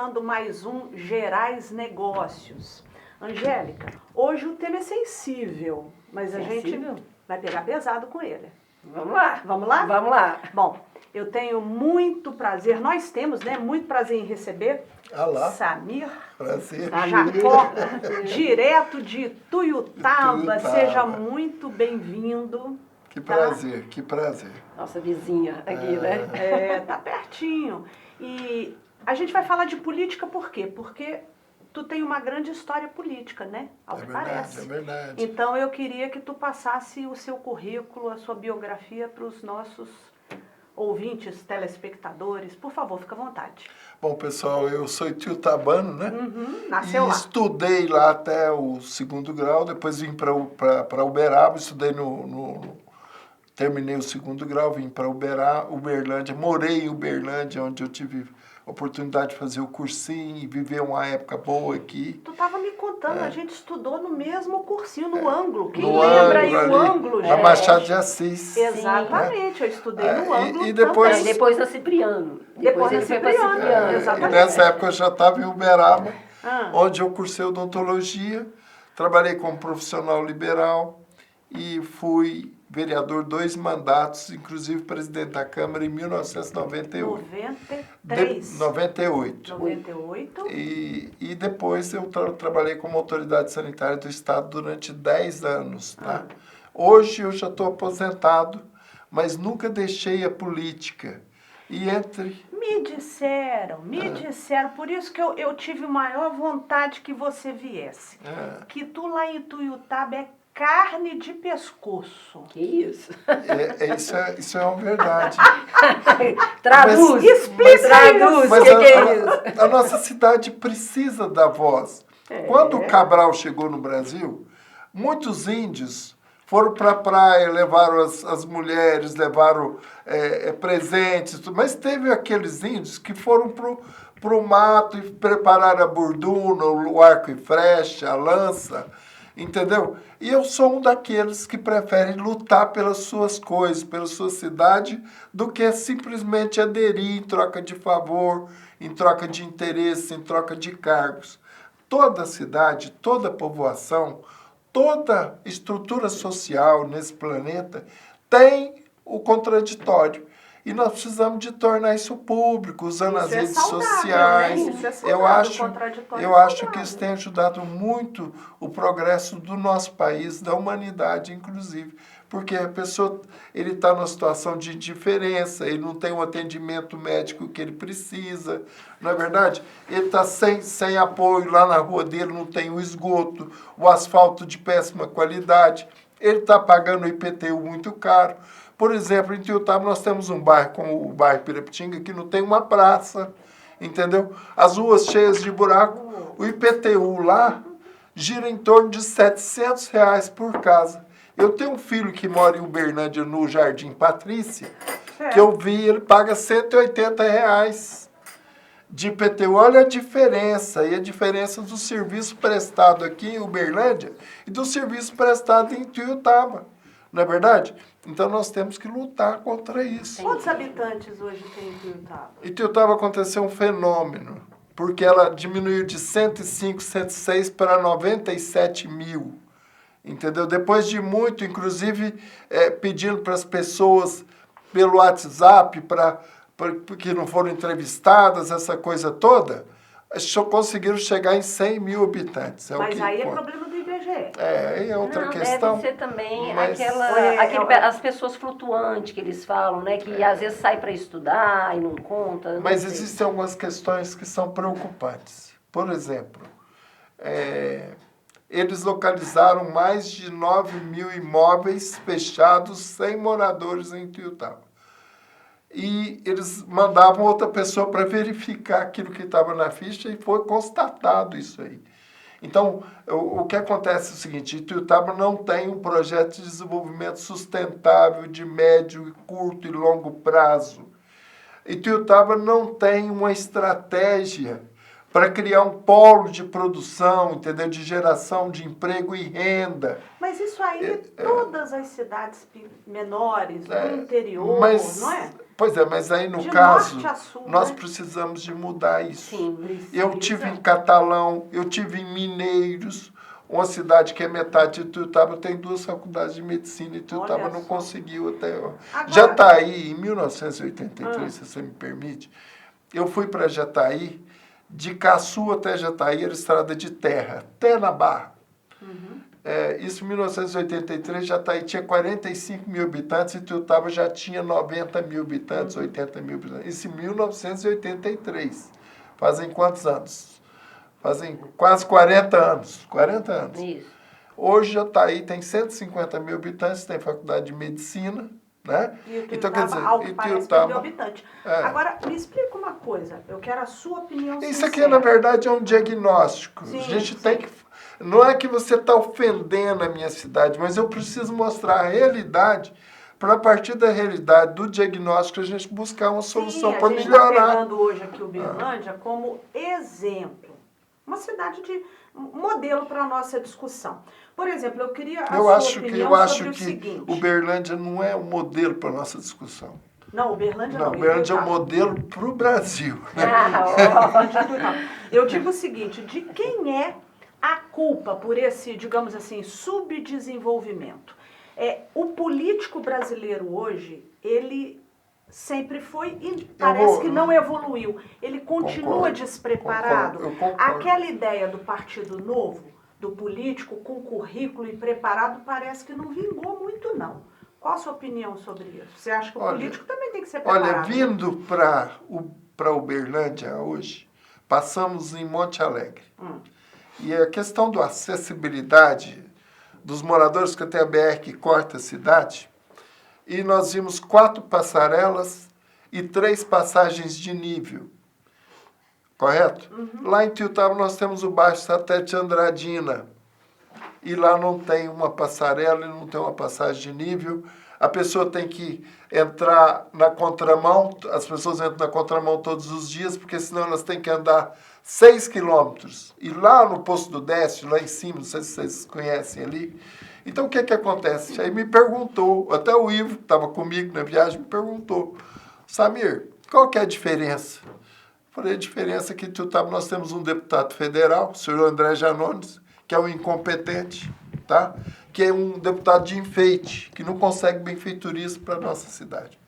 começando mais um Gerais Negócios. Angélica, hoje o tema é sensível, mas a gente vai pegar pesado com ele. Vamos lá. Vamos lá? Vamos lá. Bom, eu tenho muito prazer, nós temos, né, muito prazer em receber Samir Jacó, direto de Tuiutaba. Seja muito bem-vindo. Que prazer, que prazer. Nossa vizinha aqui, né? É, tá pertinho. E a gente vai falar de política por quê? Porque tu tem uma grande história política, né? Ao que parece. É verdade. Então eu queria que tu passasse o seu currículo, a sua biografia para os nossos ouvintes, telespectadores. Por favor, fica à vontade. Bom, pessoal, eu sou tuiutabano, né? Nasceu lá. Estudei lá até o 2º grau, depois vim para Uberaba, estudei terminei o 2º grau, vim para Uberlândia, morei em Uberlândia, onde eu tive a oportunidade de fazer o cursinho e viver uma época boa aqui. Tu estava me contando, a gente estudou no mesmo cursinho, no ângulo. Quem No lembra aí ângulo o ali, ângulo, na gente? Machado de Assis. Exatamente, eu estudei no ângulo e depois- também. Depois da Cipriano. Depois da ele foi pra Cipriano, E exatamente. nessa época eu já estava em Uberaba, Ah. onde eu cursei odontologia, trabalhei como profissional liberal e fui vereador 2 mandatos, inclusive presidente da Câmara em 1998. 93. 98. 98. E depois eu trabalhei como autoridade sanitária do Estado durante 10 anos. Tá? Hoje eu já estou aposentado, mas nunca deixei a política. E Me disseram, por isso que eu tive maior vontade que você viesse. Que tu lá em Tuiutaba é carne de pescoço. Que isso? Isso é uma verdade. Traduz. Explica Traduz. Mas O que é isso? a nossa cidade precisa da voz. Quando o Cabral chegou no Brasil, muitos índios foram para a praia, levaram as mulheres, levaram presentes, tudo. Mas teve aqueles índios que foram para o mato e prepararam a burduna, o arco e flecha, a lança, entendeu? E eu sou um daqueles que preferem lutar pelas suas coisas, pela sua cidade, do que simplesmente aderir em troca de favor, em troca de interesse, em troca de cargos. Toda cidade, toda povoação, toda estrutura social nesse planeta tem o contraditório. E nós precisamos de tornar isso público, usando as redes sociais. Né? Isso é saudável, Eu acho que isso tem ajudado muito o progresso do nosso país, da humanidade, inclusive. Porque a pessoa ele está numa situação de indiferença, ele não tem o atendimento médico que ele precisa, não é verdade? Ele está sem apoio, lá na rua dele não tem o esgoto, o asfalto de péssima qualidade, ele está pagando o IPTU muito caro. Por exemplo, em Tuiutaba nós temos um bairro, como o bairro Pirapitinga, que não tem uma praça, entendeu? As ruas cheias de buraco, o IPTU lá gira em torno de R$700 por casa. Eu tenho um filho que mora em Uberlândia, no Jardim Patrícia, que eu vi, ele paga R$180 de IPTU. Olha a diferença, e a diferença do serviço prestado aqui em Uberlândia e do serviço prestado em Tuiutaba, não é verdade? Então nós temos que lutar contra isso. Quantos habitantes hoje tem em Tuiutaba? Em Tuiutaba aconteceu um fenômeno, porque ela diminuiu de 105, 106 para 97 mil. Entendeu? Depois de muito, inclusive, pedindo para as pessoas pelo WhatsApp, porque não foram entrevistadas, essa coisa toda, só conseguiram chegar em 100 mil habitantes. Mas aí é problema do IBGE. É outra questão. Deve ser também mas- as pessoas flutuantes que eles falam, né? Que às vezes sai para estudar e não conta. Não Mas sei. existem algumas questões que são preocupantes. Por exemplo, eles localizaram mais de 9 mil imóveis fechados sem moradores em Tuiutaba. E eles mandavam outra pessoa para verificar aquilo que estava na ficha e foi constatado isso aí. Então, o que acontece é o seguinte, Tuiutaba não tem um projeto de desenvolvimento sustentável de médio, curto e longo prazo. E Tuiutaba não tem uma estratégia para criar um polo de produção, entendeu? De geração de emprego e renda. Mas isso aí, todas as cidades menores, do interior, não é? Pois é, mas aí no de caso, norte a sul, nós né? precisamos de mudar isso. Sim, precisa. Eu tive em Catalão, eu tive em Mineiros, uma cidade que é metade de Ituiutaba, tem 2 faculdades de medicina e Ituiutaba não conseguiu até... Agora, Jataí, em 1983, se você me permite, eu fui para Jataí, de Caçu até Jataí era estrada de terra, até na Barra. Isso em 1983, Jataí tinha 45 mil habitantes e Ituiutaba já tinha 90 mil habitantes, 80 mil habitantes. Isso em 1983. Fazem quantos anos? Fazem quase 40 anos. 40 anos. Isso. Hoje Jataí tem 150 mil habitantes, tem faculdade de medicina, né? E então, quer dizer, algo parece mil habitantes. Agora, me explica uma coisa, eu quero a sua opinião Isso aqui, na verdade, é um diagnóstico. Sim, a gente tem que... Não é que você está ofendendo a minha cidade, mas eu preciso mostrar a realidade para, a partir da realidade, do diagnóstico, a gente buscar uma solução para melhorar. A gente está pegando hoje aqui Uberlândia como exemplo. Uma cidade de modelo para a nossa discussão. Por exemplo, eu queria a sua opinião sobre o seguinte. Uberlândia não é um modelo para a nossa discussão. Não, Uberlândia não. Uberlândia é um modelo para o Brasil. Eu digo o seguinte, de quem é a culpa por esse, digamos assim, subdesenvolvimento? O político brasileiro hoje, ele sempre foi e parece que não evoluiu. Ele continua despreparado. Concordo. Aquela ideia do Partido Novo, do político com currículo e preparado, parece que não vingou muito, não. Qual a sua opinião sobre isso? Você acha que o político também tem que ser preparado? Olha, vindo para Uberlândia hoje, passamos em Monte Alegre. E a questão da acessibilidade dos moradores, que tem a BR que corta a cidade, e nós vimos 4 passarelas e 3 passagens de nível. Correto? Lá em Ituiutaba nós temos o bairro Satélite Andradina. E lá não tem uma passarela e não tem uma passagem de nível. A pessoa tem que entrar na contramão, as pessoas entram na contramão todos os dias, porque senão elas têm que andar 6 quilômetros. E lá no Poço do Décio, lá em cima, não sei se vocês conhecem ali. Então o que acontece? Aí me perguntou, até o Ivo, que estava comigo na viagem, me perguntou, Samir, qual que é a diferença? Falei, a diferença é que em Ituiutaba nós temos um deputado federal, o senhor André Janones, que é um incompetente, tá? Que é um deputado de enfeite, que não consegue benfeitorias para a nossa cidade.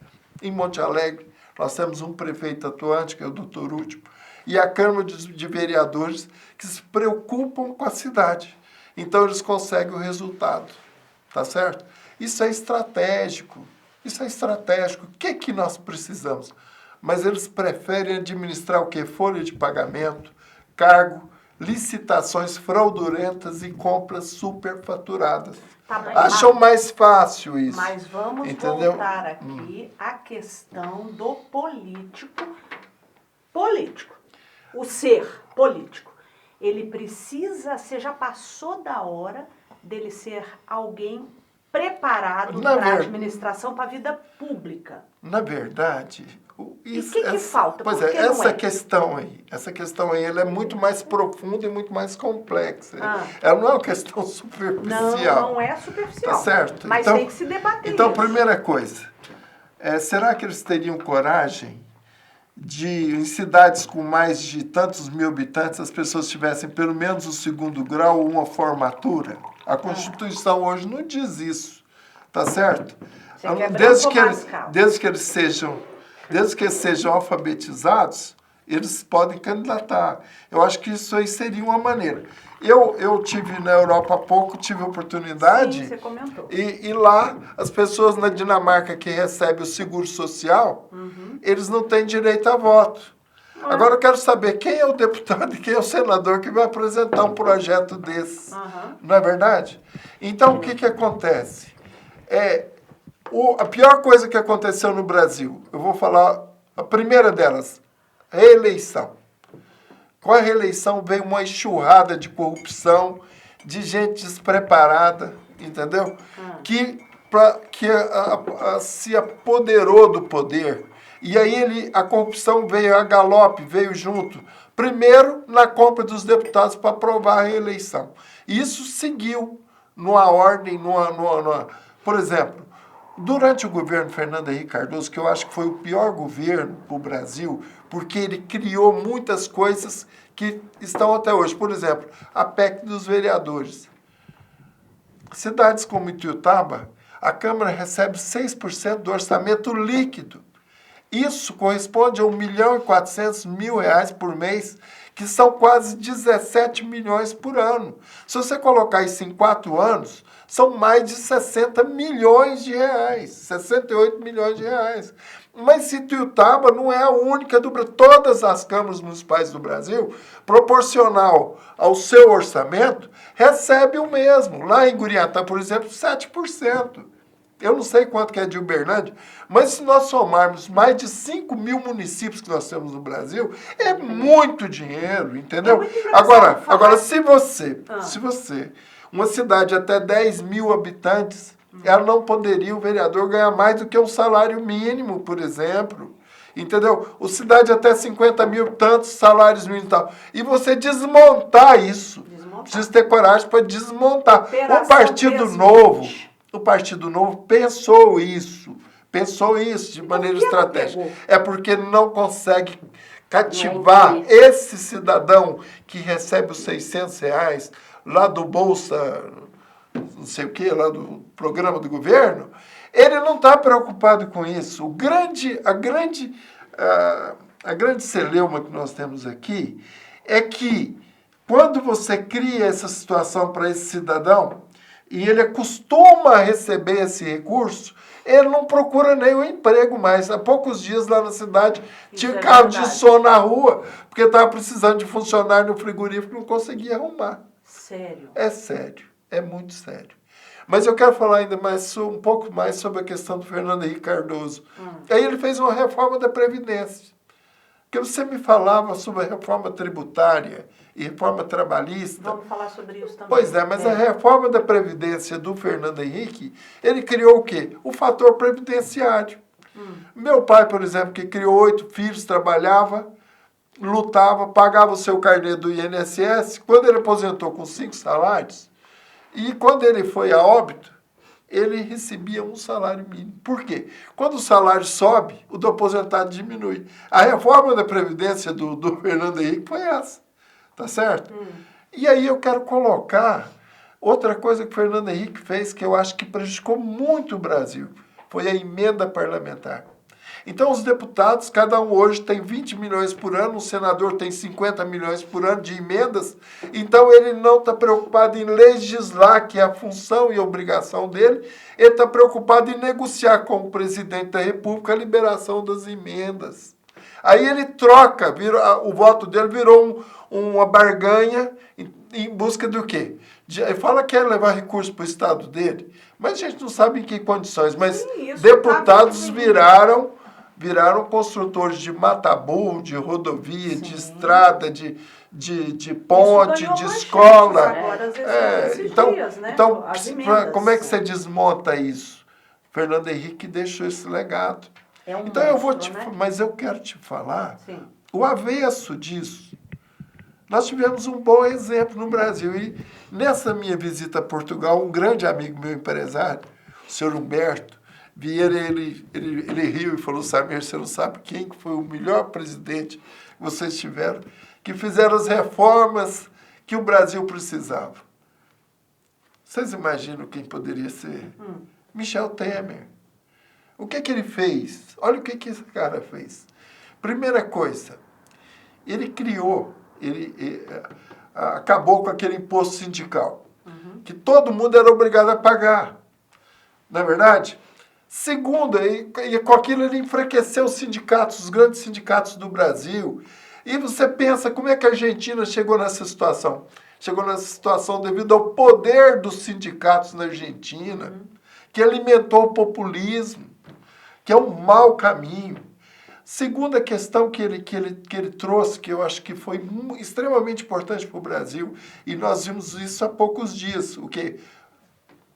Em Monte Alegre, nós temos um prefeito atuante, que é o doutor Último, e a Câmara de Vereadores, que se preocupam com a cidade. Então, eles conseguem o resultado, tá certo? Isso é estratégico, O que nós precisamos? Mas eles preferem administrar o que? Folha de pagamento, cargo, licitações fraudulentas e compras superfaturadas. Acham mais fácil isso. Mas vamos voltar aqui à questão do político. O ser político. Ele precisa, você já passou da hora dele ser alguém preparado para a administração, para a vida pública. Na verdade... E o que falta? Pois é, essa questão aí, ela é muito mais profunda e muito mais complexa. Ela não é uma questão superficial. Não é superficial. Tá certo? Mas então, tem que se debater Então, isso. Primeira coisa, será que eles teriam coragem de, em cidades com mais de tantos mil habitantes, as pessoas tivessem pelo menos o 2º grau ou uma formatura? A Constituição hoje não diz isso, tá certo? Desde que eles sejam alfabetizados, eles podem candidatar. Eu acho que isso aí seria uma maneira. Eu tive na Europa há pouco, tive a oportunidade. Sim, você comentou. E lá, as pessoas na Dinamarca que recebem o seguro social, eles não têm direito a voto. Agora eu quero saber quem é o deputado e quem é o senador que vai apresentar um projeto desse. Não é verdade? Então, o que acontece? A pior coisa que aconteceu no Brasil, eu vou falar a primeira delas, reeleição. Com a reeleição veio uma enxurrada de corrupção, de gente despreparada, entendeu? Que se apoderou do poder. E aí a corrupção veio a galope, veio junto. Primeiro, na compra dos deputados para aprovar a reeleição. Isso seguiu numa ordem, por exemplo, durante o governo Fernando Henrique Cardoso, que eu acho que foi o pior governo para o Brasil, porque ele criou muitas coisas que estão até hoje. Por exemplo, a PEC dos vereadores. Cidades como Ituiutaba, a Câmara recebe 6% do orçamento líquido. Isso corresponde a R$ 1.400.000 por mês, que são quase 17 milhões por ano. Se você colocar isso em 4 anos, são mais de 60 milhões de reais, 68 milhões de reais. Mas Ituiutaba não é a única do Brasil. Todas as câmaras municipais do Brasil, proporcional ao seu orçamento, recebem o mesmo. Lá em Guriatá, por exemplo, 7%. Eu não sei quanto que é de Uberlândia, mas se nós somarmos mais de 5 mil municípios que nós temos no Brasil, é muito dinheiro, entendeu? Agora, se você, uma cidade até 10 mil habitantes, ela não poderia, o vereador, ganhar mais do que um salário mínimo, por exemplo. Entendeu? O cidade até 50 mil, tantos salários mínimos e tal. E você desmontar isso. Precisa ter coragem para desmontar. O Partido Novo pensou isso de maneira estratégica. É porque não consegue cativar esse cidadão que recebe os R$ 600 lá do Bolsa, não sei o que, lá do programa do governo. Ele não está preocupado com isso. A grande celeuma que nós temos aqui é que quando você cria essa situação para esse cidadão, e ele acostuma a receber esse recurso, ele não procura nenhum emprego mais. Há poucos dias lá na cidade tinha carro de som na rua, porque estava precisando de funcionário no frigorífico e não conseguia arrumar. Sério? É sério, é muito sério. Mas eu quero falar ainda um pouco mais sobre a questão do Fernando Henrique Cardoso. Aí ele fez uma reforma da Previdência. Porque você me falava sobre a reforma tributária e reforma trabalhista. Vamos falar sobre isso também. Pois é, mas a reforma da Previdência do Fernando Henrique, ele criou o quê? O fator previdenciário. Meu pai, por exemplo, que criou 8 filhos, trabalhava, lutava, pagava o seu carnê do INSS. Quando ele aposentou com 5 salários, e quando ele foi a óbito, ele recebia um salário mínimo. Por quê? Quando o salário sobe, o do aposentado diminui. A reforma da Previdência do Fernando Henrique foi essa. Tá certo? E aí eu quero colocar outra coisa que o Fernando Henrique fez, que eu acho que prejudicou muito o Brasil. Foi a emenda parlamentar. Então, os deputados, cada um hoje tem 20 milhões por ano, o senador tem 50 milhões por ano de emendas, então ele não está preocupado em legislar, que é a função e a obrigação dele, ele está preocupado em negociar com o presidente da República a liberação das emendas. Aí ele troca, o voto dele virou uma barganha em busca do quê? Ele fala que quer levar recursos para o estado dele, mas a gente não sabe em que condições, mas deputados viraram construtores de matabu, de rodovia, de estrada, de ponte, de escola. Agora, então, como é que você desmonta isso? Fernando Henrique deixou esse legado. Então mas eu quero te falar o avesso disso. Nós tivemos um bom exemplo no Brasil. E nessa minha visita a Portugal, um grande amigo meu empresário, o senhor Humberto Vieira, ele riu e falou: Samir, você não sabe quem foi o melhor presidente que vocês tiveram, que fizeram as reformas que o Brasil precisava. Vocês imaginam quem poderia ser? Michel Temer. O que ele fez? Olha o que esse cara fez. Primeira coisa, ele acabou com aquele imposto sindical, que todo mundo era obrigado a pagar. Não é verdade? Segundo, e com aquilo ele enfraqueceu os sindicatos, os grandes sindicatos do Brasil. E você pensa, como é que a Argentina chegou nessa situação? Chegou nessa situação devido ao poder dos sindicatos na Argentina, que alimentou o populismo, que é um mau caminho. Segunda questão que ele trouxe, que eu acho que foi extremamente importante para o Brasil, e nós vimos isso há poucos dias,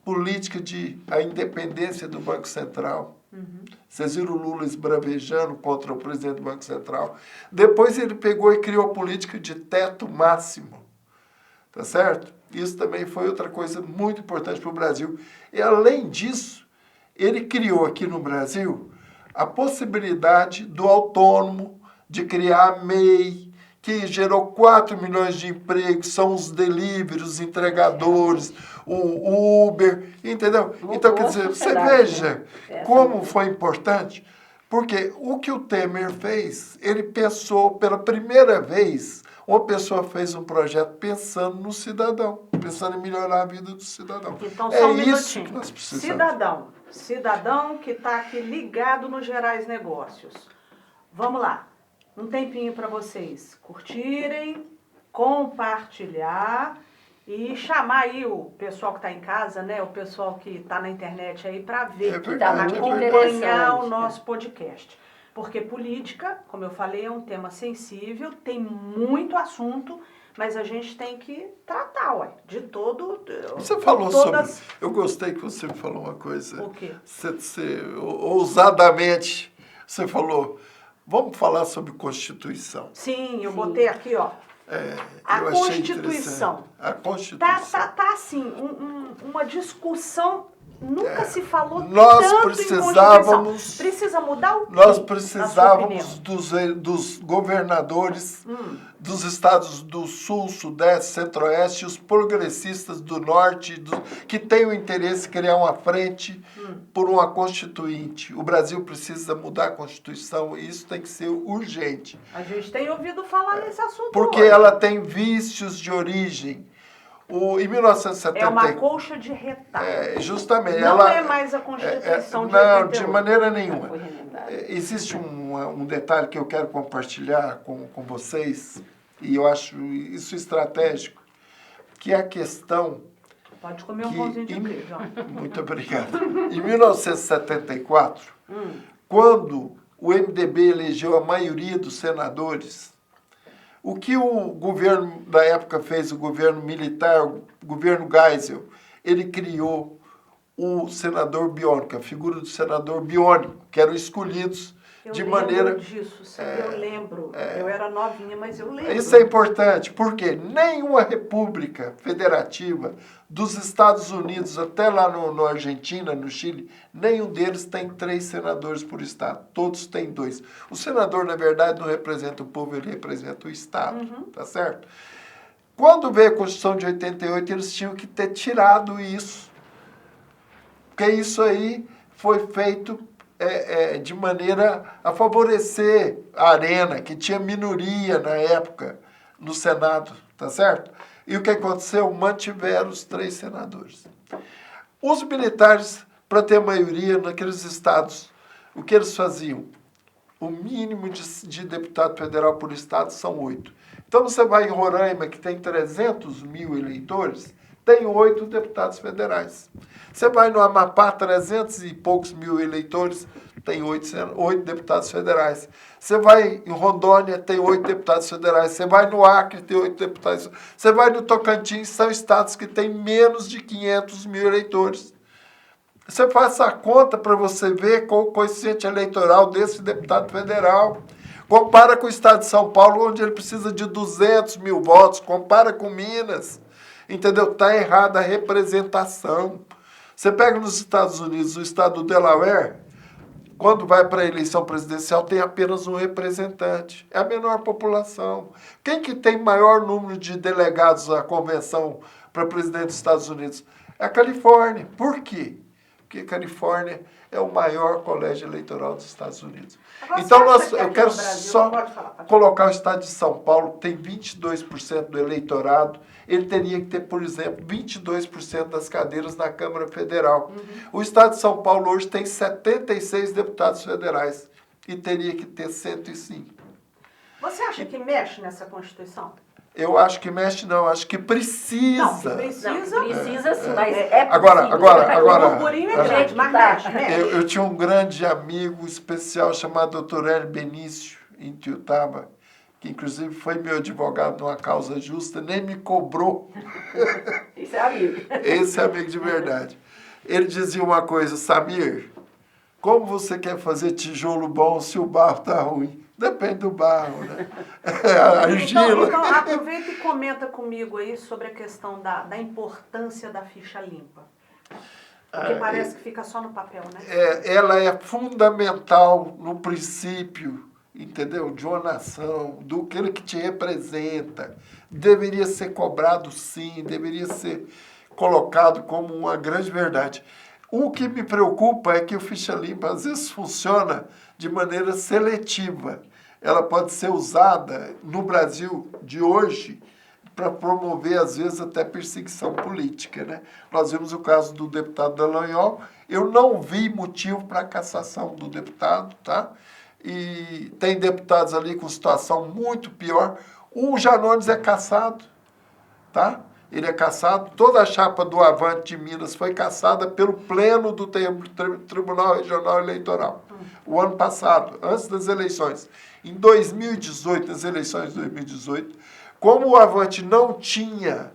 política de a independência do Banco Central. Vocês viram o Lula esbravejando contra o presidente do Banco Central. Depois ele pegou e criou a política de teto máximo. Tá certo? Isso também foi outra coisa muito importante para o Brasil. E, além disso, ele criou aqui no Brasil a possibilidade do autônomo de criar a MEI, que gerou 4 milhões de empregos, são os deliveries, os entregadores, o Uber, entendeu? Então, quer dizer, você veja como foi importante, porque o que o Temer fez, ele pensou pela primeira vez, uma pessoa fez um projeto pensando no cidadão, pensando em melhorar a vida do cidadão. Então, só um isso que nós precisamos. Cidadão que está aqui ligado nos Gerais Negócios. Vamos lá, um tempinho para vocês curtirem, compartilhar e chamar aí o pessoal que está em casa, né? O pessoal que está na internet aí para ver, acompanhar o nosso podcast. Porque política, como eu falei, é um tema sensível, tem muito assunto, mas a gente tem que tratar, de todo... Você falou sobre... Eu gostei que você falou uma coisa. O quê? Você ousadamente, você falou, vamos falar sobre Constituição. Sim, eu botei aqui, ó. A Constituição. A Constituição. Tá assim, uma discussão... Nunca se falou nós tanto precisávamos, em Constituição. Precisa mudar o quê? Nós precisávamos dos governadores dos estados do Sul, Sudeste, Centro-Oeste, os progressistas do Norte, que têm o interesse de criar uma frente por uma Constituinte. O Brasil precisa mudar a Constituição e isso tem que ser urgente. A gente tem ouvido falar nesse assunto porque hoje. Ela tem vícios de origem. Em 1970... É uma colcha de retalho. Justamente. Não é mais a Constituição de 88. Não, de maneira nenhuma. Existe um detalhe que eu quero compartilhar com vocês, e eu acho isso estratégico, que é a questão... Pode comer um pãozinho de queijo, ó. Muito obrigado. Em 1974, quando o MDB elegeu a maioria dos senadores... O que o governo da época fez, o governo militar, o governo Geisel, ele criou o senador biônico, a figura do senador biônico, que eram escolhidos de maneira... Eu lembro disso, sim, eu lembro. Eu era novinha, mas eu lembro. Isso é importante, porque nenhuma república federativa dos Estados Unidos, até lá no Argentina, no Chile, nenhum deles tem 3 senadores por estado. Todos têm 2. O senador, na verdade, não representa o povo, ele representa o estado, tá certo? Quando veio a Constituição de 88, eles tinham que ter tirado isso. Porque isso aí foi feito... de maneira a favorecer a Arena, que tinha minoria na época no Senado, tá certo? E o que aconteceu? Mantiveram os 3 senadores. Os militares, para ter maioria naqueles estados, o que eles faziam? O mínimo de deputado federal por estado são 8. Então você vai em Roraima, que tem 300 mil eleitores, tem 8 deputados federais. Você vai no Amapá, 300 e poucos mil eleitores, tem 8 deputados federais. Você vai em Rondônia, tem 8 deputados federais. Você vai no Acre, tem 8 deputados. Você vai no Tocantins, são estados que têm menos de 500 mil eleitores. Você faz a conta para você ver qual o coeficiente eleitoral desse deputado federal. Compara com o estado de São Paulo, onde ele precisa de 200 mil votos. Compara com Minas. Entendeu? Está errada a representação. Você pega nos Estados Unidos, o estado do Delaware, quando vai para a eleição presidencial, tem apenas um representante. É a menor população. Quem que tem maior número de delegados à convenção para presidente dos Estados Unidos? É a Califórnia. Por quê? Porque a Califórnia é o maior colégio eleitoral dos Estados Unidos. Agora, então, eu quero Brasil, só colocar o estado de São Paulo, que tem 22% do eleitorado. Ele teria que ter, por exemplo, 22% das cadeiras na Câmara Federal. O estado de São Paulo hoje tem 76 deputados federais e teria que ter 105. Você acha que mexe nessa Constituição? Eu acho que mexe, não. Acho que precisa. Não, precisa. Precisa sim, mas Agora, o burburinho é grande, mas mexe. Eu tinha um grande amigo especial chamado Dr. Hélio Benício, em Tiutaba, que inclusive foi meu advogado numa causa justa, nem me cobrou. Esse é amigo. Esse é amigo de verdade. Ele dizia uma coisa: Samir, como você quer fazer tijolo bom se o barro tá ruim? Depende do barro, né? A argila. Então, aproveita e comenta comigo aí sobre a questão da importância da ficha limpa. Porque parece que fica só no papel, né? Ela é fundamental no princípio, entendeu? De uma nação, do que ele que te representa. Deveria ser cobrado, sim, deveria ser colocado como uma grande verdade. O que me preocupa é que o ficha limpa às vezes funciona de maneira seletiva. Ela pode ser usada no Brasil de hoje para promover, às vezes, até perseguição política, né? Nós vimos o caso do deputado Dallagnol. Eu não vi motivo para a cassação do deputado, tá? E tem deputados ali com situação muito pior. O Janones é cassado, tá? Ele é cassado. Toda a chapa do Avante de Minas foi cassada pelo pleno do Tribunal Regional Eleitoral. O ano passado, antes das eleições. Em 2018, nas eleições de 2018, como o Avante não tinha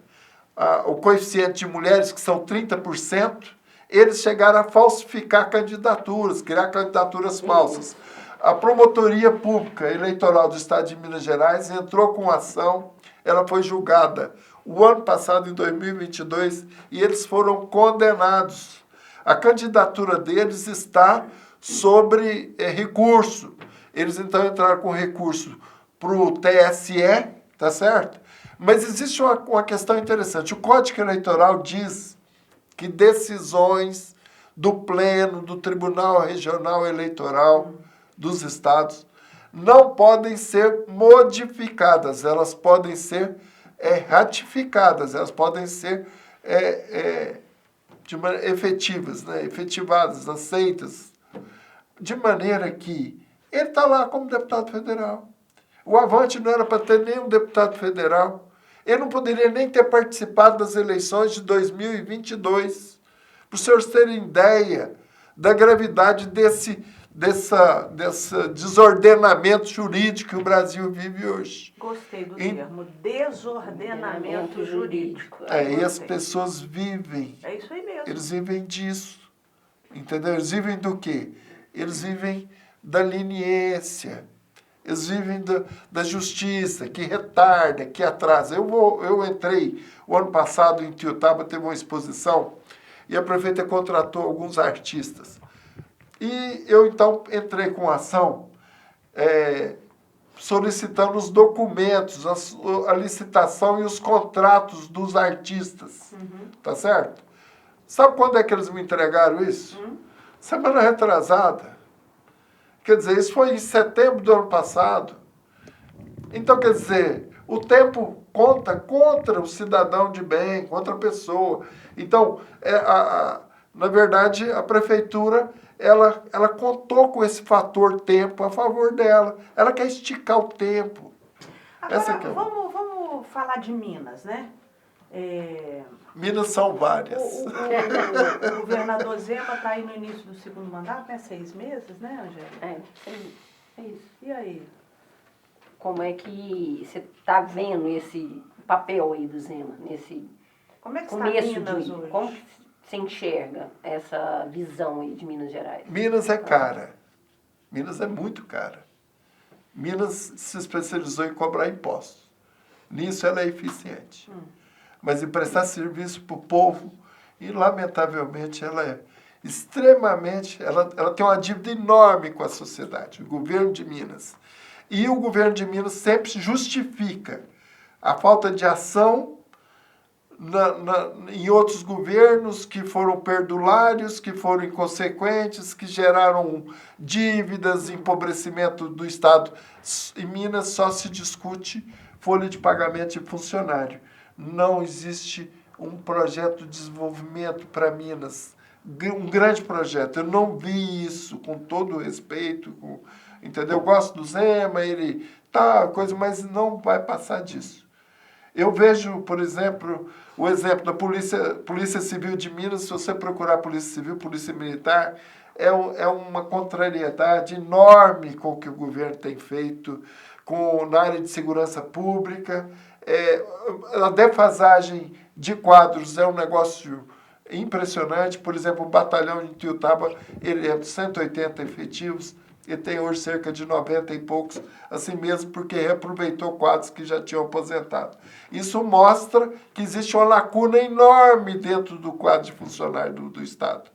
o coeficiente de mulheres, que são 30%, eles chegaram a falsificar candidaturas, criar candidaturas falsas. A Promotoria Pública Eleitoral do Estado de Minas Gerais entrou com ação, ela foi julgada o ano passado, em 2022, e eles foram condenados. A candidatura deles está sobre recurso. Eles, então, entraram com recurso para o TSE, tá certo? Mas existe uma questão interessante. O Código Eleitoral diz que decisões do Pleno, do Tribunal Regional Eleitoral dos Estados, não podem ser modificadas, elas podem ser ratificadas, elas podem ser de maneira efetivas, né? Efetivadas, aceitas, de maneira que ele está lá como deputado federal. O Avante não era para ter nenhum deputado federal. Ele não poderia nem ter participado das eleições de 2022. Para os senhores terem ideia da gravidade desse desordenamento jurídico que o Brasil vive hoje. Gostei do termo, desordenamento jurídico. E as pessoas vivem. É isso aí mesmo. Eles vivem disso. Entendeu? Eles vivem do quê? Eles vivem da leniência. Eles vivem da justiça, que retarda, que atrasa. Eu entrei o ano passado em Tiutaba, teve uma exposição, e a prefeita contratou alguns artistas. E eu, então, entrei com ação solicitando os documentos, a licitação e os contratos dos artistas. Tá certo? Sabe quando é que eles me entregaram isso? Semana retrasada. Quer dizer, isso foi em setembro do ano passado. Então, quer dizer, o tempo conta contra o cidadão de bem, contra a pessoa. Então, na verdade, a prefeitura, ela contou com esse fator tempo a favor dela. Ela quer esticar o tempo. Agora, vamos falar de Minas, né? Minas são várias. O governador Zema está aí no início do segundo mandato, né? 6 meses, né, Angélica? É isso. E aí? Como é que você está vendo esse papel aí do Zema, nesse Como é que começo está Minas hoje? Como que você enxerga essa visão aí de Minas Gerais? Minas é cara. Minas é muito cara. Minas se especializou em cobrar impostos. Nisso ela é eficiente. Mas em prestar serviço para o povo, e lamentavelmente ela é extremamente... Ela tem uma dívida enorme com a sociedade, o governo de Minas. E o governo de Minas sempre justifica a falta de ação em outros governos que foram perdulários, que foram inconsequentes, que geraram dívidas, empobrecimento do Estado. Em Minas só se discute folha de pagamento de funcionário. Não existe um projeto de desenvolvimento para Minas, um grande projeto. Eu não vi isso, com todo o respeito, entendeu? Eu gosto do Zema, ele coisa, mas não vai passar disso. Eu vejo, por exemplo, o exemplo da Polícia Civil de Minas. Se você procurar Polícia Civil, Polícia Militar, é uma contrariedade enorme com o que o governo tem feito, na área de segurança pública. A defasagem de quadros é um negócio impressionante. Por exemplo, o batalhão de Ituiutaba, ele é de 180 efetivos, e tem hoje cerca de 90 e poucos, assim mesmo, porque reaproveitou quadros que já tinham aposentado. Isso mostra que existe uma lacuna enorme dentro do quadro de funcionário do Estado.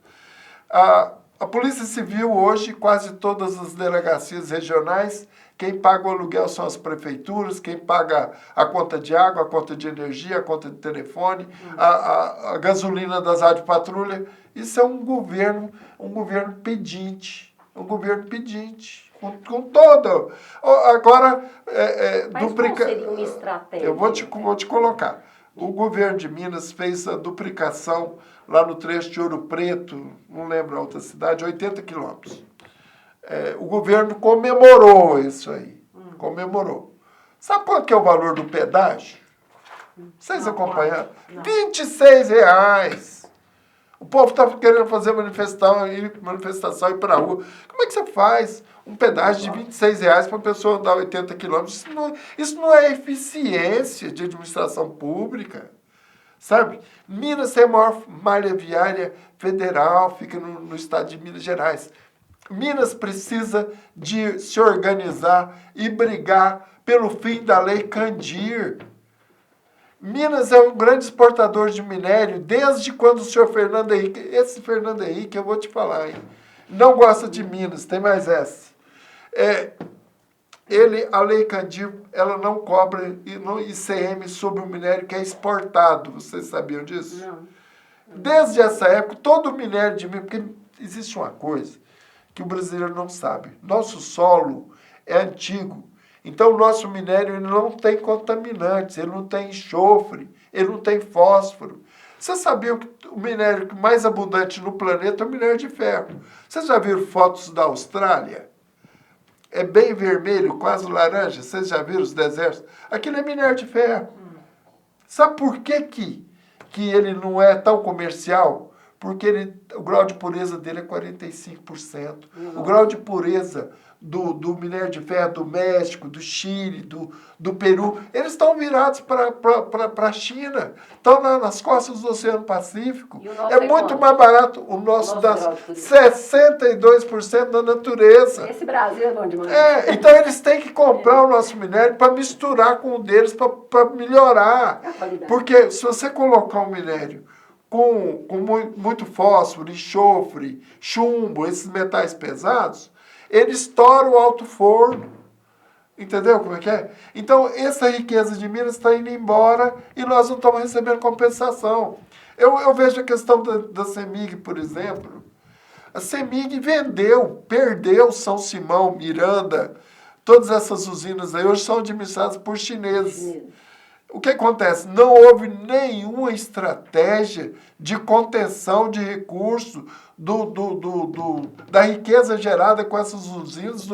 A Polícia Civil hoje, quase todas as delegacias regionais, quem paga o aluguel são as prefeituras, quem paga a conta de água, a conta de energia, a conta de telefone, a gasolina das rádio-patrulha. Isso é um governo pedinte. Um governo pedinte. Com todo. Agora, mas qual seria uma estratégia? Eu vou te colocar. O governo de Minas fez a duplicação lá no trecho de Ouro Preto, não lembro a outra cidade, 80 quilômetros. O governo comemorou isso aí. Comemorou. Sabe quanto que é o valor do pedágio? Vocês acompanharam? R$26. O povo está querendo fazer manifestação e ir para a rua. Como é que você faz um pedágio de R$26 para a pessoa andar 80 quilômetros? Isso não é eficiência de administração pública. Sabe? Minas tem a maior malha viária federal, fica no estado de Minas Gerais. Minas precisa de se organizar e brigar pelo fim da Lei Candir. Minas é um grande exportador de minério desde quando o senhor Fernando Henrique... Esse Fernando Henrique, eu vou te falar, hein? Não gosta de Minas, tem mais essa. A Lei Candir, ela não cobra ICM sobre o minério que é exportado. Vocês sabiam disso? Não. Desde essa época, todo o minério de Minas... Porque existe uma coisa que o brasileiro não sabe. Nosso solo é antigo. Então, o nosso minério ele não tem contaminantes, ele não tem enxofre, ele não tem fósforo. Você sabia que o minério mais abundante no planeta é o minério de ferro? Vocês já viram fotos da Austrália? É bem vermelho, quase laranja. Vocês já viram os desertos? Aquilo é minério de ferro. Sabe por que ele não é tão comercial? Porque o grau de pureza dele é 45%. O grau de pureza do minério de ferro do México, do Chile, do Peru, eles estão virados para a China, estão nas costas do Oceano Pacífico. É muito mais barato. O nosso dá 62% da natureza. Esse Brasil é bom demais. Então eles têm que comprar o nosso minério para misturar com o deles, para melhorar. Porque se você colocar um minério com muito fósforo, enxofre, chumbo, esses metais pesados, ele estoura o alto forno. Entendeu como é que é? Então, essa riqueza de Minas está indo embora e nós não estamos recebendo compensação. Eu vejo a questão da CEMIG, por exemplo. A CEMIG perdeu São Simão, Miranda, todas essas usinas aí hoje são administradas por chineses. O que acontece? Não houve nenhuma estratégia de contenção de recursos da riqueza gerada com essas usinas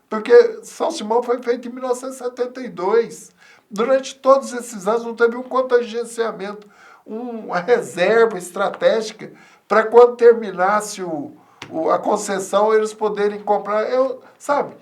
porque São Simão foi feito em 1972. Durante todos esses anos não teve um contingenciamento, uma reserva estratégica para quando terminasse a concessão eles poderem comprar. Sabe?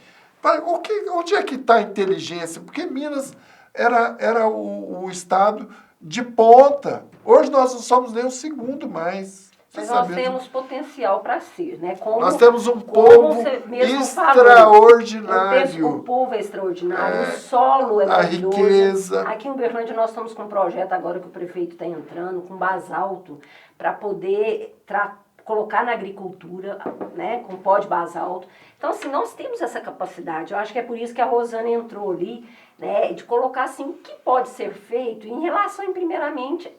Onde é que está a inteligência? Porque Minas era o estado de ponta. Hoje nós não somos nem o segundo mais. Mas nós temos potencial para ser, né? Nós temos um povo extraordinário. O povo é extraordinário, o solo é maravilhoso. A riqueza. Aqui em Uberlândia nós estamos com um projeto agora que o prefeito está entrando, com basalto, para poder colocar na agricultura, né? Com pó de basalto. Então, assim, nós temos essa capacidade. Eu acho que é por isso que a Rosana entrou ali, né? De colocar, assim, o que pode ser feito em relação, primeiramente,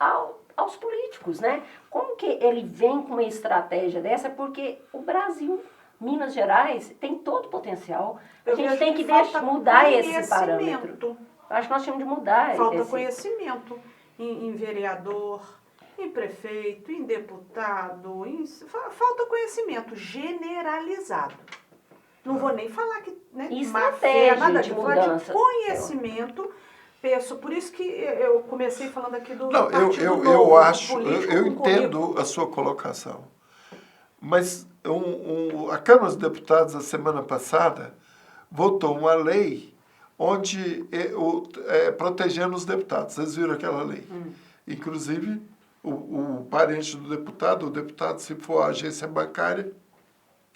aos políticos, né? Como que ele vem com uma estratégia dessa? Porque o Brasil, Minas Gerais, tem todo o potencial. A gente tem que mudar esse parâmetro. Eu acho que nós temos de mudar. Falta conhecimento em vereador, em prefeito, em deputado. Falta conhecimento generalizado. Não vou nem falar que... Né, estratégia nada de mudança. De conhecimento... Por isso que eu comecei falando aqui do eu entendo a sua colocação. Mas a Câmara dos Deputados, a semana passada, votou uma lei onde protegendo os deputados. Vocês viram aquela lei? Inclusive, o parente do deputado, o deputado, se for a agência bancária,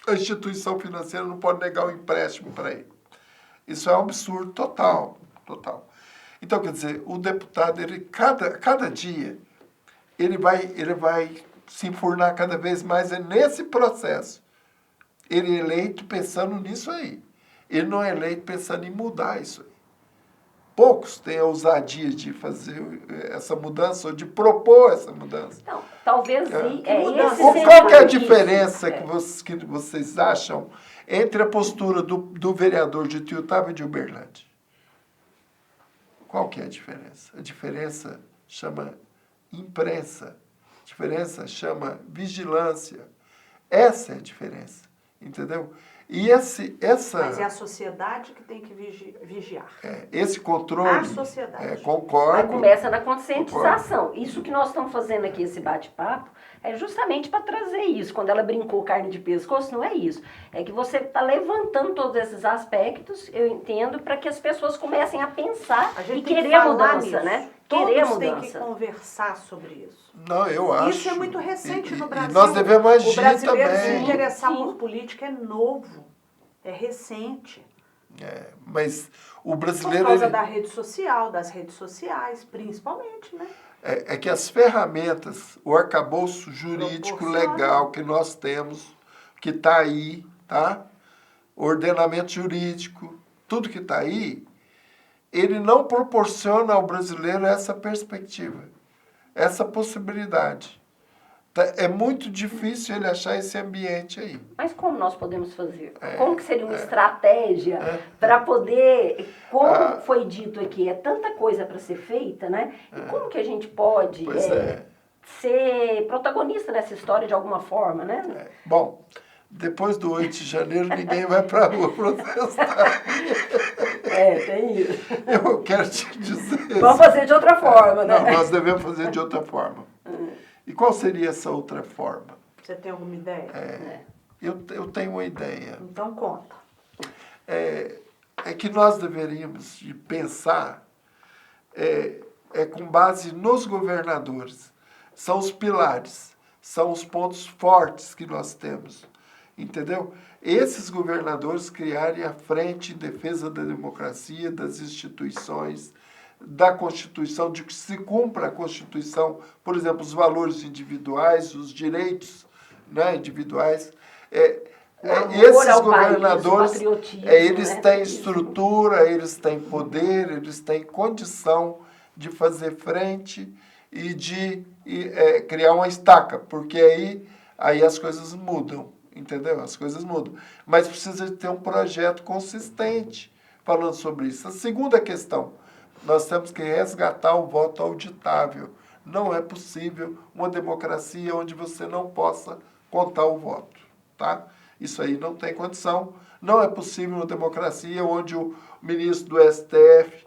a instituição financeira não pode negar o empréstimo para ele. Isso é um absurdo total, total. Então, quer dizer, o deputado, ele, cada dia, ele vai se enfurnar cada vez mais nesse processo. Ele é eleito pensando nisso aí. Ele não é eleito pensando em mudar isso aí. Poucos têm a ousadia de fazer essa mudança ou de propor essa mudança. Não, talvez qual que é a diferença que vocês acham entre a postura do vereador de Ituiutaba e de Uberlândia? Qual que é a diferença? A diferença chama imprensa. A diferença chama vigilância. Essa é a diferença. Entendeu? E Mas é a sociedade que tem que vigiar. Esse controle... A sociedade. Concordo. Mas começa na conscientização. Isso que nós estamos fazendo aqui, esse bate-papo, é justamente para trazer isso. Quando ela brincou carne de pescoço, não é isso. É que você está levantando todos esses aspectos, eu entendo, para que as pessoas comecem a pensar e querer mudança, né? Querer mudança. Todos têm que conversar sobre isso. Não, eu acho. Isso é muito recente no Brasil. E nós devemos agir também. O brasileiro se interessar por política é novo, é recente. Mas o brasileiro... Por causa da rede social, das redes sociais, principalmente, né? É que as ferramentas, o arcabouço jurídico legal que nós temos, que está aí, tá? O ordenamento jurídico, tudo que está aí, ele não proporciona ao brasileiro essa perspectiva, essa possibilidade. É muito difícil ele achar esse ambiente aí. Mas como nós podemos fazer? Como que seria uma estratégia para poder, como foi dito aqui, é tanta coisa para ser feita, né? E como que a gente pode ser protagonista nessa história de alguma forma, né? Bom, depois do 8 de janeiro ninguém vai para a rua protestar. Tem isso. Eu quero te dizer... Vamos fazer de outra forma, né? Não, nós devemos fazer de outra forma. E qual seria essa outra forma? Você tem alguma ideia? Eu tenho uma ideia. Então conta. É que nós deveríamos pensar com base nos governadores. São os pilares, são os pontos fortes que nós temos. Entendeu? Esses governadores criarem a frente em defesa da democracia, das instituições, da Constituição, de que se cumpra a Constituição, por exemplo, os valores individuais, os direitos, né, individuais. Esses governadores, eles têm estrutura, eles têm poder, eles têm condição de fazer frente e de criar uma estaca, porque aí as coisas mudam, entendeu? As coisas mudam. Mas precisa ter um projeto consistente falando sobre isso. A segunda questão, nós temos que resgatar o voto auditável. Não é possível uma democracia onde você não possa contar o voto, tá? Isso aí não tem condição. Não é possível uma democracia onde o ministro do STF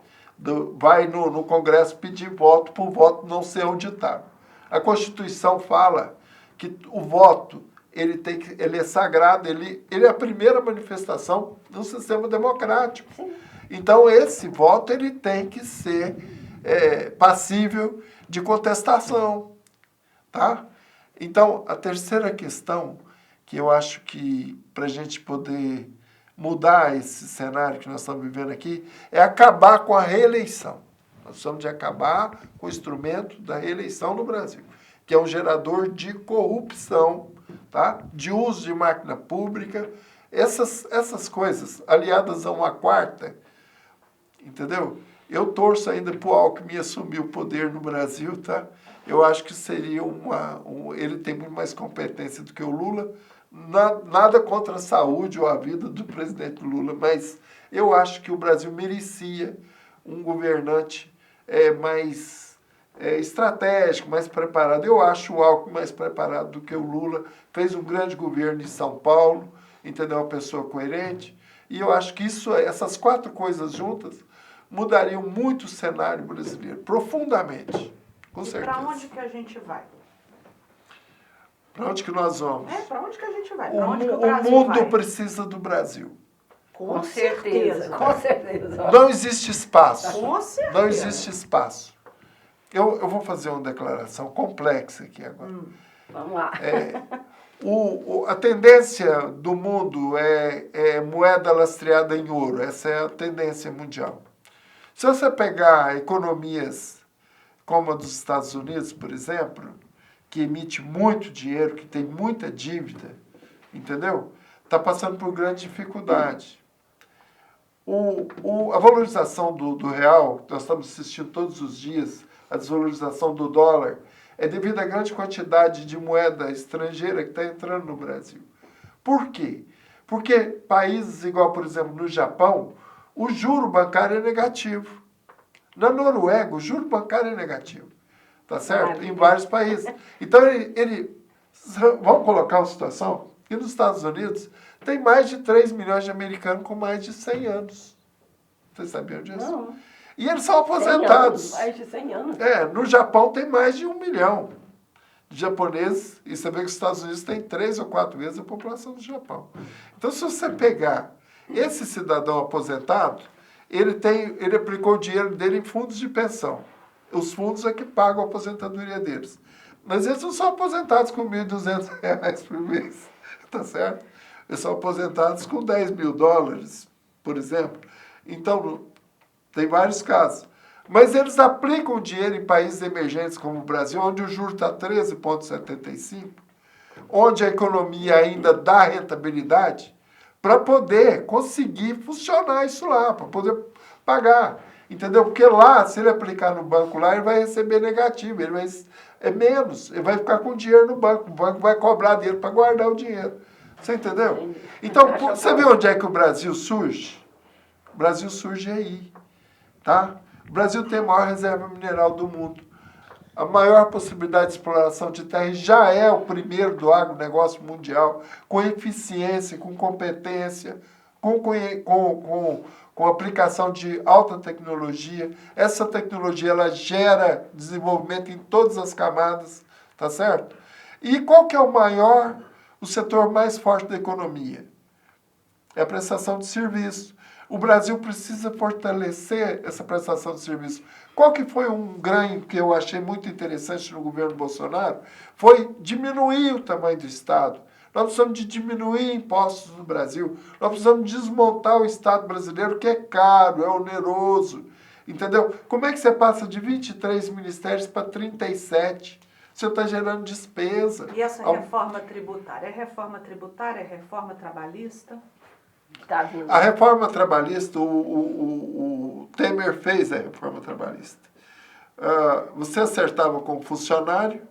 vai no Congresso pedir voto para o voto não ser auditável. A Constituição fala que o voto ele é sagrado, ele é a primeira manifestação do sistema democrático. Sim. Então, esse voto ele tem que ser passível de contestação, tá? Então, a terceira questão, que eu acho que para a gente poder mudar esse cenário que nós estamos vivendo aqui, é acabar com a reeleição. Nós precisamos de acabar com o instrumento da reeleição no Brasil, que é um gerador de corrupção, tá? De uso de máquina pública. Essas coisas, aliadas a uma quarta, entendeu? Eu torço ainda para o Alckmin assumir o poder no Brasil, tá? Eu acho que seria ele tem muito mais competência do que o Lula. Nada contra a saúde ou a vida do presidente Lula, mas eu acho que o Brasil merecia um governante mais estratégico, mais preparado. Eu acho o Alckmin mais preparado do que o Lula. Fez um grande governo em São Paulo, entendeu? Uma pessoa coerente. E eu acho que essas quatro coisas juntas mudariam muito o cenário brasileiro, profundamente, com certeza. Para onde que a gente vai? Para onde que nós vamos? Para onde que a gente vai? O mundo precisa do Brasil. Com certeza. Com certeza. Não existe espaço. Com certeza. Não existe espaço. Eu vou fazer uma declaração complexa aqui agora. Vamos lá. A tendência do mundo é moeda lastreada em ouro. Essa é a tendência mundial. Se você pegar economias como a dos Estados Unidos, por exemplo, que emite muito dinheiro, que tem muita dívida, entendeu? Está passando por grande dificuldade. A valorização do real, nós estamos assistindo todos os dias, a desvalorização do dólar, é devido à grande quantidade de moeda estrangeira que está entrando no Brasil. Por quê? Porque países igual, por exemplo, no Japão, o juro bancário é negativo. Na Noruega, o juro bancário é negativo. Tá certo? Em vários países. Então, vamos colocar uma situação que nos Estados Unidos tem mais de 3 milhões de americanos com mais de 100 anos. Vocês sabiam disso? Não. E eles são aposentados. 100 anos, mais de 100 anos. No Japão tem mais de 1 milhão de japoneses. E você vê que os Estados Unidos tem 3 ou 4 vezes a população do Japão. Então, se você pegar esse cidadão aposentado, ele aplicou o dinheiro dele em fundos de pensão. Os fundos é que pagam a aposentadoria deles. Mas eles não são aposentados com R$ 1.200 por mês. Tá certo? Eles são aposentados com $10 mil, por exemplo. Então, tem vários casos. Mas eles aplicam o dinheiro em países emergentes como o Brasil, onde o juro está 13,75, onde a economia ainda dá rentabilidade, para poder conseguir funcionar isso lá, para poder pagar. Entendeu? Porque lá, se ele aplicar no banco lá, ele vai receber negativo, é menos, ele vai ficar com dinheiro no banco, o banco vai cobrar dele para guardar o dinheiro. Você entendeu? Então, você vê onde é que o Brasil surge? O Brasil surge aí, tá? O Brasil tem a maior reserva mineral do mundo. A maior possibilidade de exploração de terra já é o primeiro do agronegócio mundial, com eficiência, com competência, com aplicação de alta tecnologia. Essa tecnologia ela gera desenvolvimento em todas as camadas, tá certo? E qual que é o setor mais forte da economia? É a prestação de serviço. O Brasil precisa fortalecer essa prestação de serviço. Qual que foi um ganho que eu achei muito interessante no governo Bolsonaro? Foi diminuir o tamanho do Estado. Nós precisamos de diminuir impostos no Brasil. Nós precisamos desmontar o Estado brasileiro, que é caro, é oneroso. Entendeu? Como é que você passa de 23 ministérios para 37? Você está gerando despesa. E essa reforma tributária? É reforma tributária? É reforma trabalhista? Tá vindo. A reforma trabalhista, o Temer fez a reforma trabalhista. Você acertava como funcionário,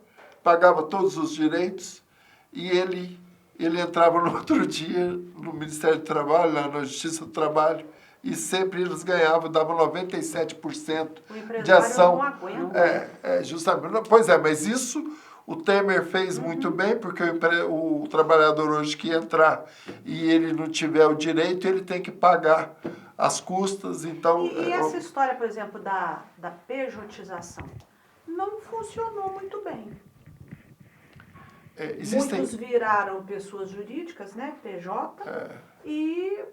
pagava todos os direitos e ele entrava no outro dia no Ministério do Trabalho, lá na Justiça do Trabalho, e sempre eles ganhavam, davam 97% de ação. Não aguenta. Justamente. Pois é, mas isso o Temer fez muito bem, porque o trabalhador hoje que entrar e ele não tiver o direito, ele tem que pagar as custas. Então, e essa história, por exemplo, da pejotização, não funcionou muito bem. Muitos viraram pessoas jurídicas, né? PJ, e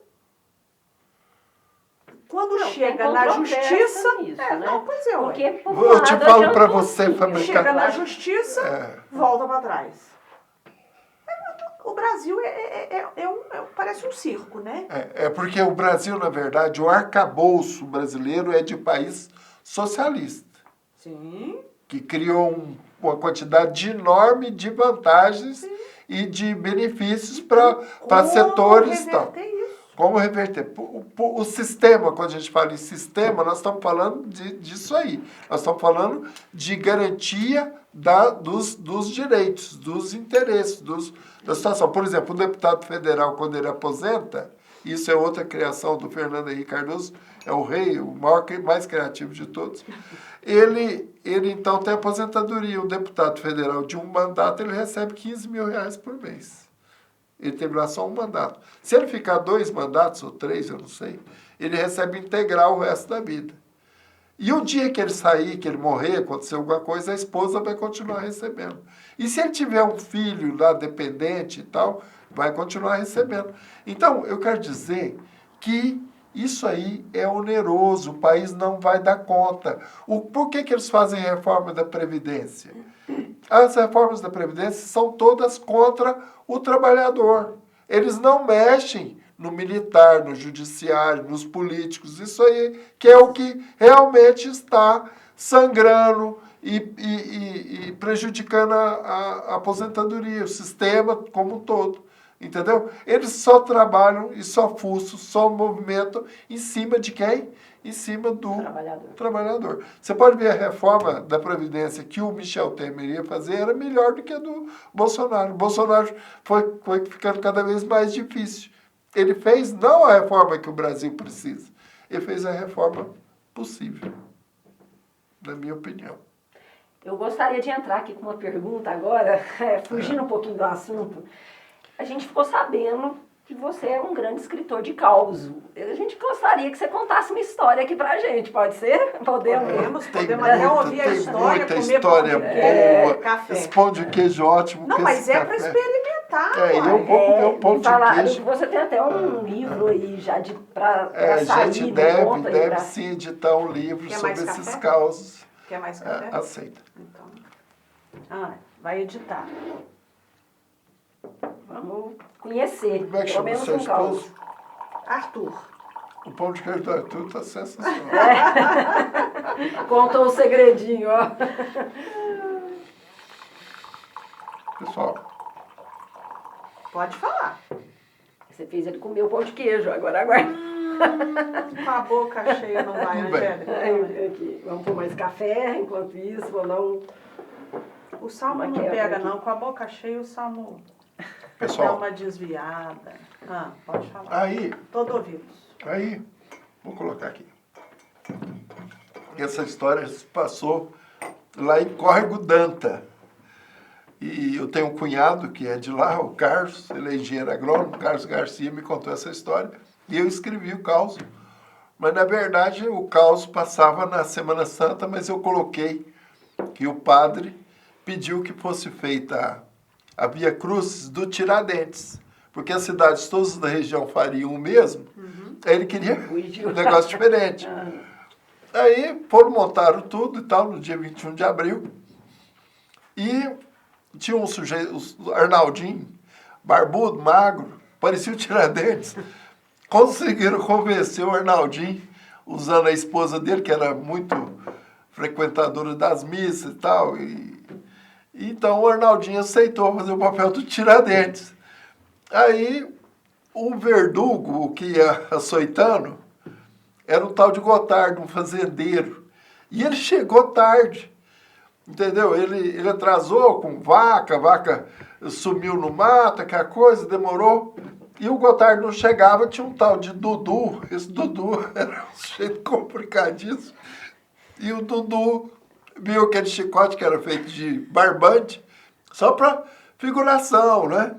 quando chega na justiça... Nisso, né? Não, pois é, porque eu te falo para você, Fabricante. Chega na justiça, volta para trás. O Brasil parece um circo, né? Porque o Brasil, na verdade, o arcabouço brasileiro é de país socialista. Sim. Que criou uma quantidade enorme de vantagens e de benefícios para setores e tal. Como reverter? O sistema, quando a gente fala em sistema, nós estamos falando disso aí. Nós estamos falando de garantia dos direitos, dos interesses, da situação. Por exemplo, o deputado federal, quando ele aposenta, isso é outra criação do Fernando Henrique Cardoso, é o rei, o mais criativo de todos. Ele então tem aposentadoria. O deputado federal de um mandato, ele recebe R$15 mil por mês. Ele teve lá só um mandato. Se ele ficar 2 mandatos, ou 3, eu não sei, ele recebe integral o resto da vida. E o dia que ele sair, que ele morrer, acontecer alguma coisa, a esposa vai continuar recebendo. E se ele tiver um filho lá dependente e tal, vai continuar recebendo. Então, eu quero dizer que isso aí é oneroso, o país não vai dar conta. Por que eles fazem reforma da Previdência? As reformas da Previdência são todas contra o trabalhador. Eles não mexem no militar, no judiciário, nos políticos. Isso aí que é o que realmente está sangrando e prejudicando a aposentadoria, o sistema como um todo. Entendeu? Eles só trabalham e só fuçam, só movimentam em cima de quem? Em cima do trabalhador. Você pode ver a reforma da Previdência que o Michel Temer ia fazer, era melhor do que a do Bolsonaro. O Bolsonaro foi ficando cada vez mais difícil. Ele fez não a reforma que o Brasil precisa, ele fez a reforma possível, na minha opinião. Eu gostaria de entrar aqui com uma pergunta agora, fugindo um pouquinho do assunto. A gente ficou sabendo que você é um grande escritor de causos. A gente gostaria que você contasse uma história aqui pra gente, pode ser? Podemos até ouvir a história, muita comer história pão de queijo, boa, café. Esse pão de queijo ótimo. Não, mas é para experimentar. Eu vou comer um pão de queijo. Você tem até um livro aí já pra sair. A gente deve sim editar um livro sobre esses causos. Quer mais café? Aceita. Então, vai editar. Vamos conhecer. Como é que chama o seu esposo? Arthur. O pão de queijo do Arthur tá sensacional. Contou um segredinho, ó. Pessoal. Pode falar. Você fez ele comer o pão de queijo, agora aguarda. Com a boca cheia não vai, Angélica. Aqui. Vamos pôr mais café enquanto isso, vou não... O Salmo não pega não, com a boca cheia o Salmo... Pessoal, dá uma desviada. Pode falar. Aí. Todo ouvidos. Aí, vou colocar aqui. Essa história se passou lá em Córrego Danta. E eu tenho um cunhado que é de lá, o Carlos, ele é engenheiro agrônomo, o Carlos Garcia me contou essa história. E eu escrevi o caos. Mas, na verdade, o caos passava na Semana Santa, mas eu coloquei que o padre pediu que fosse feita a Via Crucis do Tiradentes, porque as cidades todas da região fariam o mesmo, aí ele queria um negócio diferente. Aí montaram tudo e tal, no dia 21 de abril, e tinha um sujeito, o Arnaldinho, barbudo, magro, parecia o Tiradentes, conseguiram convencer o Arnaldinho, usando a esposa dele, que era muito frequentadora das missas e tal, então o Arnaldinho aceitou fazer o papel do Tiradentes. Aí o verdugo, o que ia açoitando, era um tal de Gotardo, um fazendeiro. E ele chegou tarde, entendeu? Ele atrasou com vaca, a vaca sumiu no mato, aquela coisa, demorou. E o Gotardo não chegava, tinha um tal de Dudu. Esse Dudu era um sujeito complicadíssimo. E o Dudu viu aquele chicote que era feito de barbante, só para figuração, né?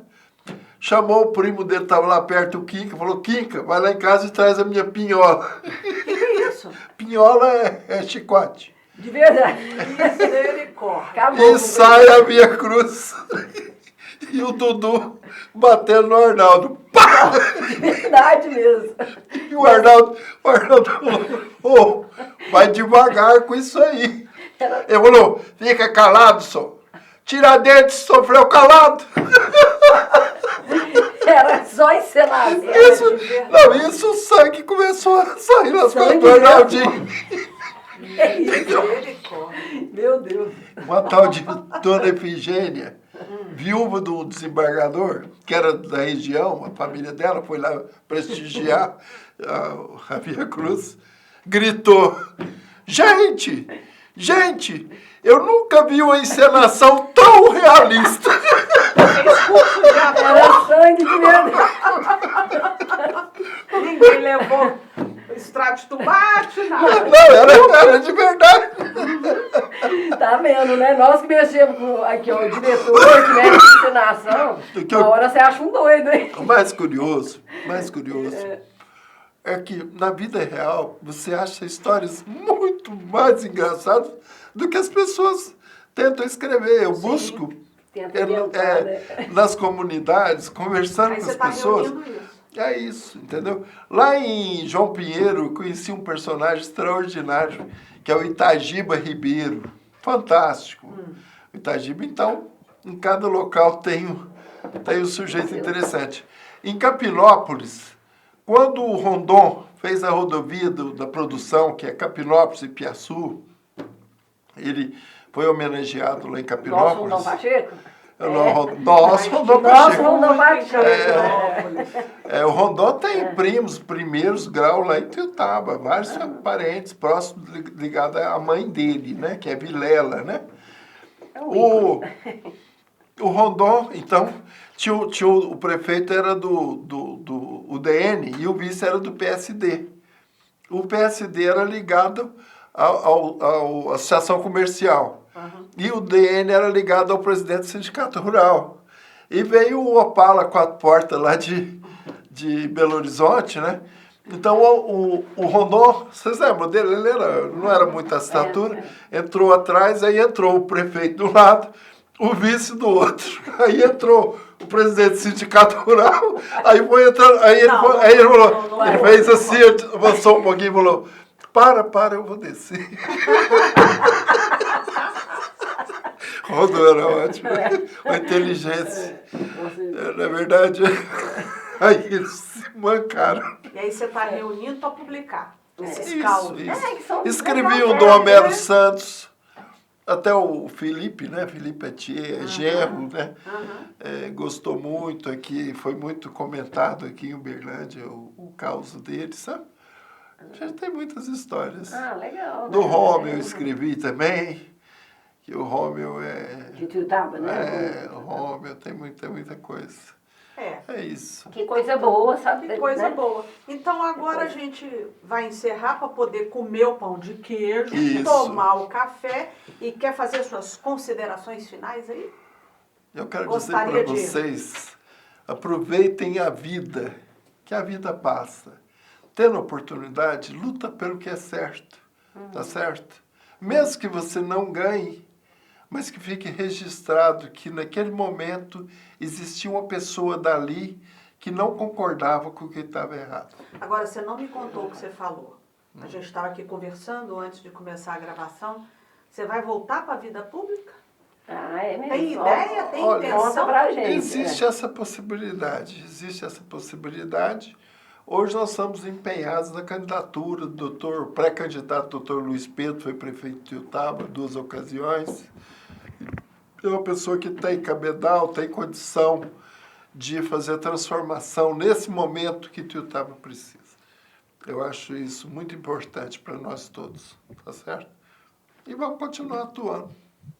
Chamou o primo dele, estava lá perto, o Quinca, falou, Quinca, vai lá em casa e traz a minha pinhola. Que é isso? Pinhola é chicote. De verdade. E sai a Via Cruz. E o Dudu batendo no Arnaldo. Pá! De verdade mesmo. E o Arnaldo falou, vai devagar com isso aí. Ele falou, fica calado, só. Tiradentes sofreu calado. Era só encenação. Isso o sangue começou a sair nas costas do Arnaldinho. Meu Deus. Uma tal de Dona Efigênia, viúva do desembargador, que era da região, a família dela foi lá prestigiar a Via Cruz, gritou, gente, eu nunca vi uma encenação tão realista. Era sangue de verdade. Ninguém levou extrato de tomate, nada. Não, era de verdade. Tá vendo, né? Nós que mexemos com aqui, ó, o diretor que mexe com encenação, na hora você acha um doido, hein? O mais curioso é que na vida real você acha histórias muito mais engraçadas do que as pessoas tentam escrever. Eu busco nas comunidades, conversando com as pessoas. É isso, entendeu? Lá em João Pinheiro, eu conheci um personagem extraordinário, que é o Itagiba Ribeiro. Fantástico. O Itagiba, então, em cada local tem um sujeito interessante. Em Capinópolis, quando o Rondon fez a rodovia da produção, que é Capinópolis e Piaçu, ele foi homenageado lá em Capinópolis. Nosso Rondon Pacheco? Nosso Rondon Pacheco. O Rondon tem primeiros graus lá em Tuiutaba, vários parentes próximos ligados à mãe dele, né? Que é Vilela, né? O Rondon, então, o prefeito era do UDN e o vice era do PSD. O PSD era ligado à Associação Comercial. E o DN era ligado ao presidente do Sindicato Rural. E veio o Opala 4 portas lá de Belo Horizonte, né? Então o Rondon, vocês lembram dele? Ele não era muita estatura, entrou atrás, aí entrou o prefeito do lado, o vice do outro. Aí entrou o presidente do Sindicato Rural, aí foi entrando, aí ele falou, ele fez assim, avançou um pouquinho e falou, para, eu vou descer. Rondon era ótimo, uma inteligência. Na verdade, aí eles se mancaram. E aí você está reunindo para publicar esses causos. Escrevi um do Homero Santos, até o Felipe, né? Felipe Atier, genro, né? Gostou muito aqui, foi muito comentado aqui em Uberlândia o caos dele, sabe? Já tem muitas histórias. Legal. Do Rômeo eu escrevi também, que o Rômeo de Tuiutaba, né? O Rômeo tem muita coisa. É isso. Que coisa boa, sabe? Que coisa boa. Então agora a gente vai encerrar para poder comer o pão de queijo, tomar o café e quer fazer suas considerações finais aí? Eu quero dizer para vocês, aproveitem a vida, que a vida passa. Tendo oportunidade, luta pelo que é certo, tá certo? Mesmo que você não ganhe, mas que fique registrado que naquele momento existia uma pessoa dali que não concordava com o que estava errado. Agora, você não me contou o que você falou. A gente estava aqui conversando antes de começar a gravação. Você vai voltar para a vida pública? É mesmo. Tem ideia? Tem intenção? Pra gente, existe essa possibilidade, Hoje nós estamos empenhados na candidatura do pré-candidato doutor Luiz Pedro, foi prefeito de Tuiutaba 2 ocasiões. É uma pessoa que tem cabedal, tem condição de fazer a transformação nesse momento que Tuiutaba precisa. Eu acho isso muito importante para nós todos, tá certo? E vamos continuar atuando,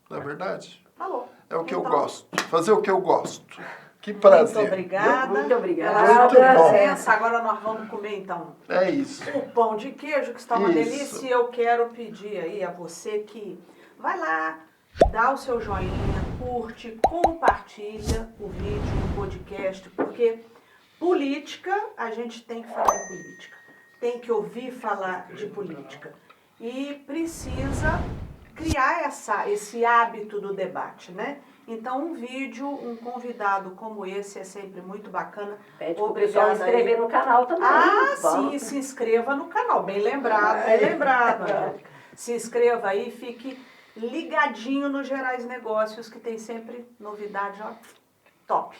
não é verdade? Falou. É o que eu gosto, fazer o que eu gosto. Que prazer. Muito obrigada. Muito obrigada. Pela sua presença. Agora nós vamos comer, então, é isso. o pão de queijo, que está uma delícia. E eu quero pedir aí a você que vai lá, dá o seu joinha, curte, compartilha o vídeo, o podcast, porque política, a gente tem que falar em política. Tem que ouvir falar de política. E precisa criar esse hábito do debate, né? Então, um vídeo, um convidado como esse é sempre muito bacana. Pede o pessoal inscrever no canal também. Sim, se inscreva no canal. Bem lembrado, Angélica. Se inscreva aí, fique ligadinho no Gerais Negócios, que tem sempre novidade, ó, top.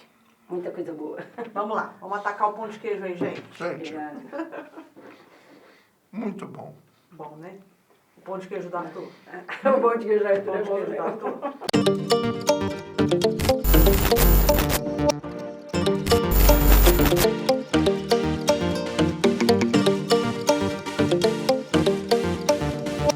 Muita coisa boa. Vamos lá, vamos atacar o pão de queijo aí, gente. Obrigada. Muito bom. Bom, né? O pão de queijo do Arthur. O pão de queijo do Arthur. O pão de queijo do Arthur.